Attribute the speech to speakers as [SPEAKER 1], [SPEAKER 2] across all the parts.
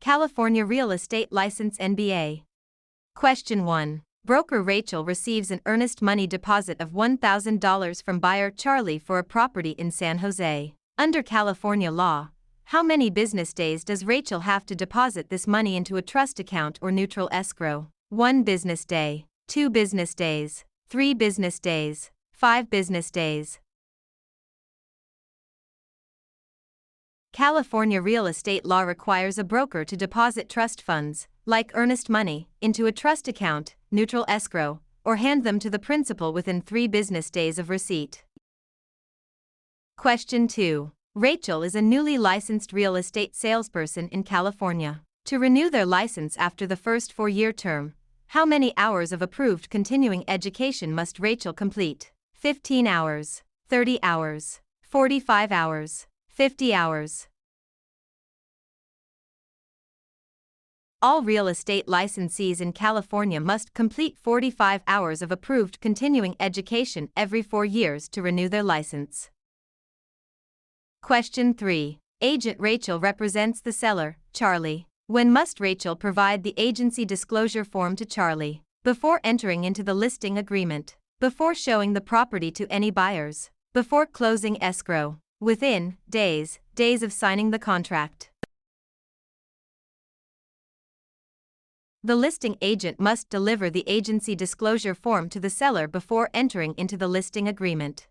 [SPEAKER 1] California Real Estate License NBA. Question 1. Broker Rachel receives an earnest money deposit of $1,000 from buyer Charlie for a property in San Jose. Under California law, how many business days does Rachel have to deposit this money into a trust account or neutral escrow? 1 business day, 2 business days, 3 business days, 5 business days. California real estate law requires a broker to deposit trust funds, like earnest money, into a trust account, neutral escrow, or hand them to the principal within 3 business days of receipt. Question 2. Rachel is a newly licensed real estate salesperson in California. To renew their license after the first 4-year term, how many hours of approved continuing education must Rachel complete? 15 hours, 30 hours, 45 hours, 50 hours. All real estate licensees in California must complete 45 hours of approved continuing education every 4 years to renew their license. Question 3. Agent Rachel represents the seller, Charlie. When must Rachel provide the agency disclosure form to Charlie? Before entering into the listing agreement, before showing the property to any buyers, before closing escrow, within days of signing the contract. The listing agent must deliver the agency disclosure form to the seller before entering into the listing agreement.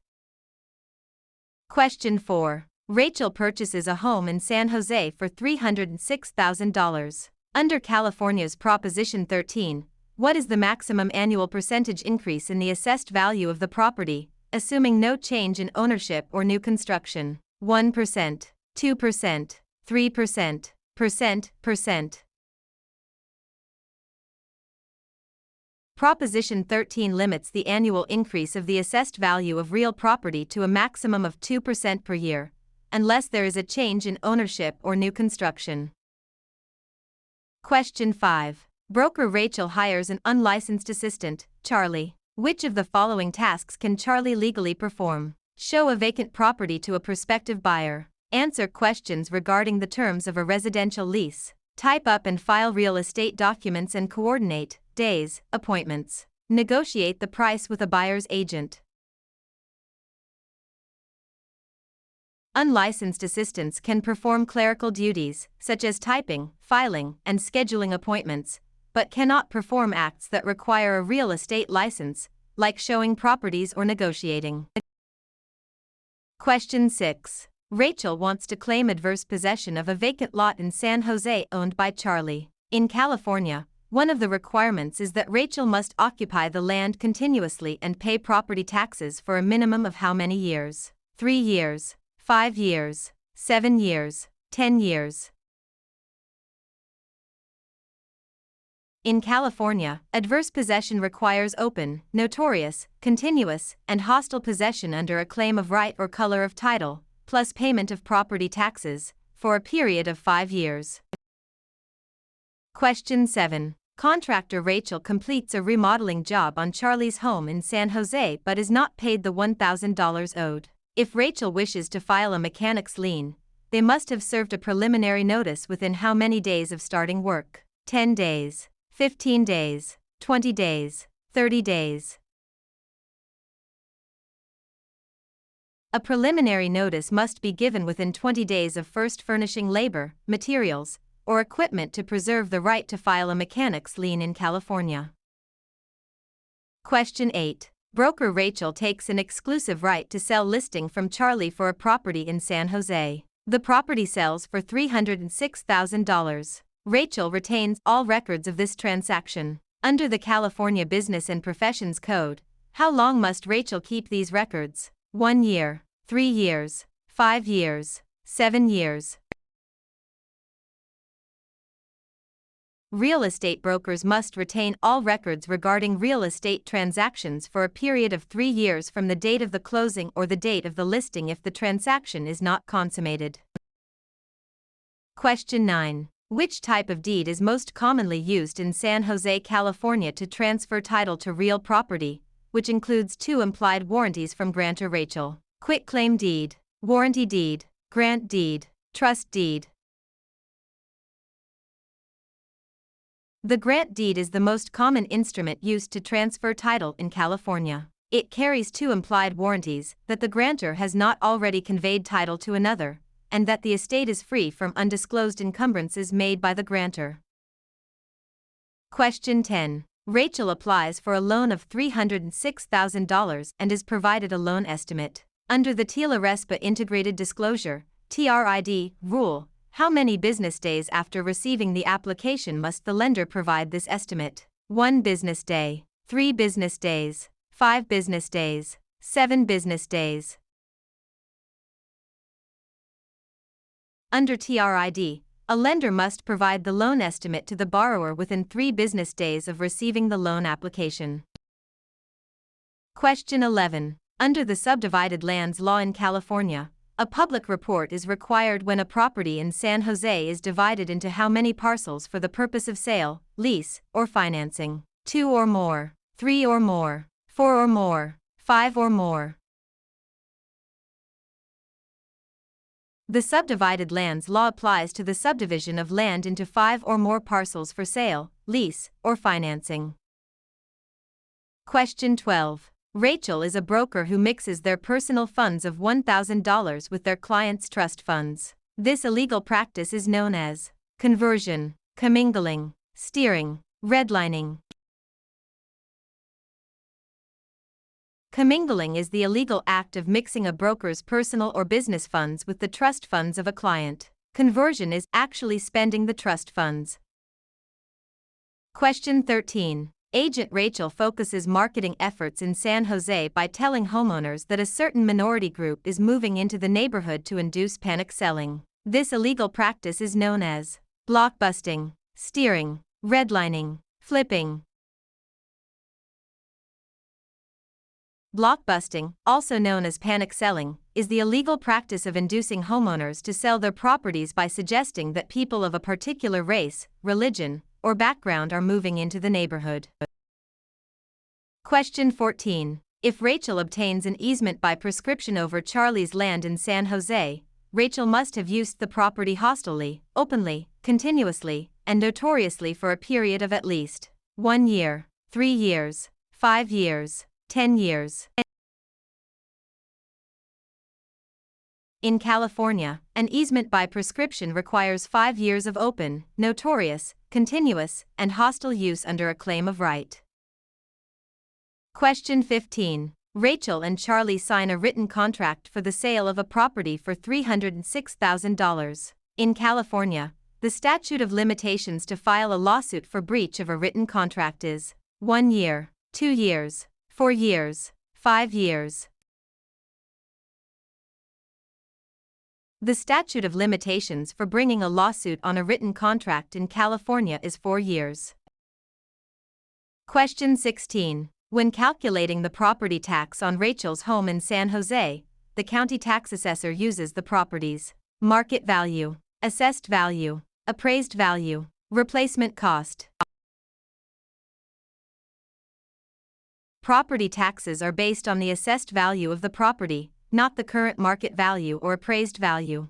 [SPEAKER 1] Question 4. Rachel purchases a home in San Jose for $306,000. Under California's Proposition 13, what is the maximum annual percentage increase in the assessed value of the property, assuming no change in ownership or new construction? 1%, 2%, 3%, percent. Proposition 13 limits the annual increase of the assessed value of real property to a maximum of 2% per year, unless there is a change in ownership or new construction. Question 5. Broker Rachel hires an unlicensed assistant, Charlie. Which of the following tasks can Charlie legally perform? Show a vacant property to a prospective buyer. Answer questions regarding the terms of a residential lease. Type up and file real estate documents and coordinate days, appointments. Negotiate the price with a buyer's agent. Unlicensed assistants can perform clerical duties, such as typing, filing, and scheduling appointments, but cannot perform acts that require a real estate license, like showing properties or negotiating. Question 6. Rachel wants to claim adverse possession of a vacant lot in San Jose owned by Charlie. In California, one of the requirements is that Rachel must occupy the land continuously and pay property taxes for a minimum of how many years? 3 years, 5 years, 7 years, 10 years. In California, adverse possession requires open, notorious, continuous, and hostile possession under a claim of right or color of title, plus payment of property taxes, for a period of 5 years. Question 7. Contractor Rachel completes a remodeling job on Charlie's home in San Jose but is not paid the $1,000 owed. If Rachel wishes to file a mechanic's lien, they must have served a preliminary notice within how many days of starting work? 10 days, 15 days, 20 days, 30 days. A preliminary notice must be given within 20 days of first furnishing labor, materials, or equipment to preserve the right to file a mechanic's lien in California. Question 8. Broker Rachel takes an exclusive right to sell listing from Charlie for a property in San Jose. The property sells for $306,000. Rachel retains all records of this transaction. Under the California Business and Professions Code, how long must Rachel keep these records? 1 year, 3 years, 5 years, 7 years. Real estate brokers must retain all records regarding real estate transactions for a period of 3 years from the date of the closing or the date of the listing if the transaction is not consummated. Question 9. Which type of deed is most commonly used in San Jose, California to transfer title to real property, which includes 2 implied warranties from grantor Rachel? Quitclaim deed, warranty deed, grant deed, trust deed. The grant deed is the most common instrument used to transfer title in California. It carries two implied warranties that the grantor has not already conveyed title to another, and that the estate is free from undisclosed encumbrances made by the grantor. Question 10. Rachel applies for a loan of $306,000 and is provided a loan estimate. Under the TILA-RESPA Integrated Disclosure (TRID) rule, how many business days after receiving the application must the lender provide this estimate? 1 business day, 3 business days, 5 business days, 7 business days. Under TRID, a lender must provide the loan estimate to the borrower within 3 business days of receiving the loan application. Question 11. Under the subdivided lands law in California, a public report is required when a property in San Jose is divided into how many parcels for the purpose of sale, lease, or financing. 2 or more, 3 or more, 4 or more, 5 or more. The subdivided lands law applies to the subdivision of land into 5 or more parcels for sale, lease, or financing. Question 12. Rachel is a broker who mixes their personal funds of $1,000 with their clients' trust funds. This illegal practice is known as conversion, commingling, steering, redlining. Commingling is the illegal act of mixing a broker's personal or business funds with the trust funds of a client. Conversion is actually spending the trust funds. Question 13. Agent Rachel focuses marketing efforts in San Jose by telling homeowners that a certain minority group is moving into the neighborhood to induce panic selling. This illegal practice is known as blockbusting, steering, redlining, flipping. Blockbusting, also known as panic selling, is the illegal practice of inducing homeowners to sell their properties by suggesting that people of a particular race, religion, or background are moving into the neighborhood. Question 14. If Rachel obtains an easement by prescription over Charlie's land in San Jose, Rachel must have used the property hostilely, openly, continuously, and notoriously for a period of at least 1 year, 3 years, 5 years, 10 years. In California, an easement by prescription requires 5 years of open, notorious, continuous, and hostile use under a claim of right. Question 15. Rachel and Charlie sign a written contract for the sale of a property for $306,000. In California, the statute of limitations to file a lawsuit for breach of a written contract is 1 year, 2 years, 4 years, 5 years. The statute of limitations for bringing a lawsuit on a written contract in California is 4 years. Question 16. When calculating the property tax on Rachel's home in San Jose, the county tax assessor uses the property's market value, assessed value, appraised value, replacement cost. Property taxes are based on the assessed value of the property, not the current market value or appraised value.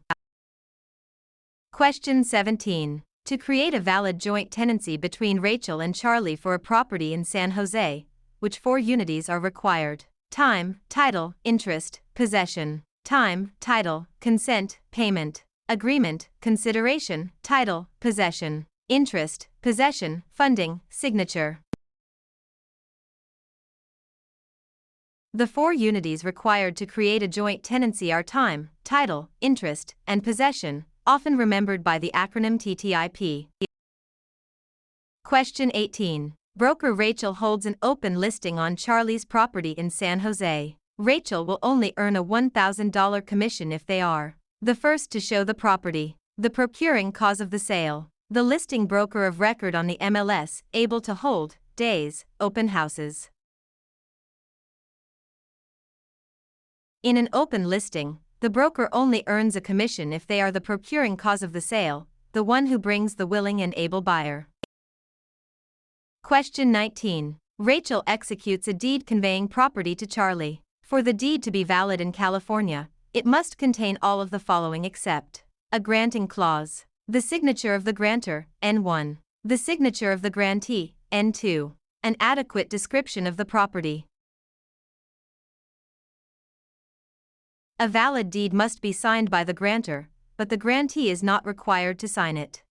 [SPEAKER 1] Question 17. To create a valid joint tenancy between Rachel and Charlie for a property in San Jose, which 4 unities are required? Time, title, interest, possession. Time, title, consent, payment. Agreement, consideration, title, possession. Interest, possession, funding, signature. The 4 unities required to create a joint tenancy are time, title, interest, and possession, often remembered by the acronym TTIP. Question 18. Broker Rachel holds an open listing on Charlie's property in San Jose. Rachel will only earn a $1,000 commission if they are the first to show the property, the procuring cause of the sale, the listing broker of record on the MLS, able to hold, days, open houses. In an open listing, the broker only earns a commission if they are the procuring cause of the sale, the one who brings the willing and able buyer. Question 19. Rachel executes a deed conveying property to Charlie. For the deed to be valid in California, it must contain all of the following except a granting clause, the signature of the grantor, N1, The signature of the grantee. N2. An adequate description of the property. A valid deed must be signed by the grantor, but the grantee is not required to sign it.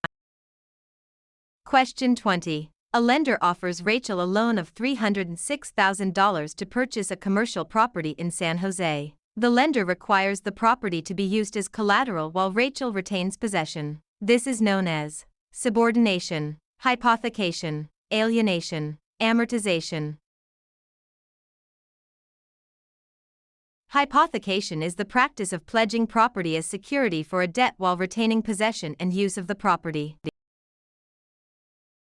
[SPEAKER 1] Question 20. A lender offers Rachel a loan of $306,000 to purchase a commercial property in San Jose. The lender requires the property to be used as collateral while Rachel retains possession. This is known as subordination, hypothecation, alienation, amortization. Hypothecation is the practice of pledging property as security for a debt while retaining possession and use of the property.